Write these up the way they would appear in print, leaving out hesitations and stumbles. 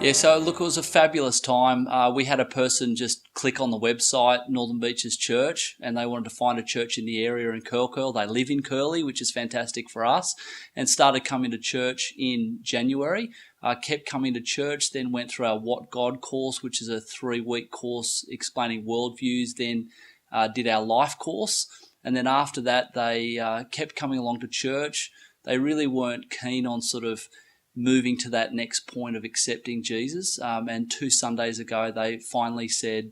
Yeah, so look, it was a fabulous time. We had a person just click on the website, Northern Beaches Church, and they wanted to find a church in the area in Curl. They live in Curly, which is fantastic for us, and started coming to church in January. Kept coming to church, then went through our What God course, which is a 3-week course explaining worldviews, then did our life course. And then after that, they kept coming along to church. They really weren't keen on sort of moving to that next point of accepting Jesus. And 2 Sundays ago, they finally said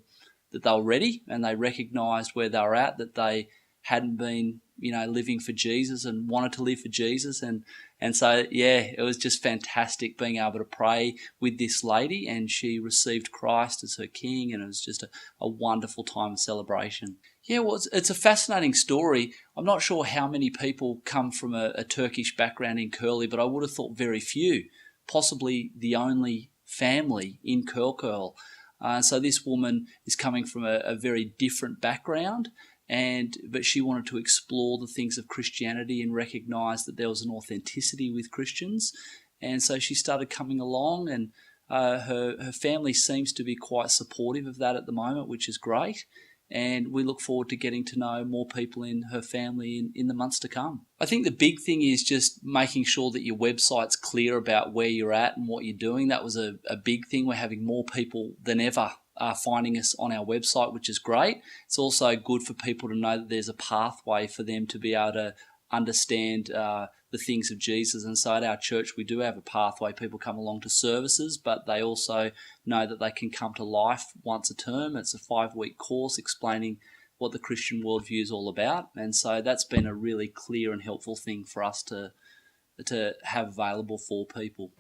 that they were ready, and they recognised where they were at, that they hadn't been, living for Jesus and wanted to live for Jesus. And so, yeah, it was just fantastic being able to pray with this lady, and she received Christ as her king, and it was just a wonderful time of celebration. Yeah, well, it's a fascinating story. I'm not sure how many people come from a Turkish background in Curly, but I would have thought very few, possibly the only family in Curl. So this woman is coming from a very different background, but she wanted to explore the things of Christianity and recognise that there was an authenticity with Christians. And so she started coming along, and her family seems to be quite supportive of that at the moment, which is great. And we look forward to getting to know more people in her family in the months to come. I think the big thing is just making sure that your website's clear about where you're at and what you're doing. That was a big thing. We're having more people than ever finding us on our website, which is great. It's also good for people to know that there's a pathway for them to be able to understand the things of Jesus. And so at our church, we do have a pathway. People come along to services, but they also know that they can come to life once a term. It's a 5-week course explaining what the Christian worldview is all about. And so that's been a really clear and helpful thing for us to have available for people.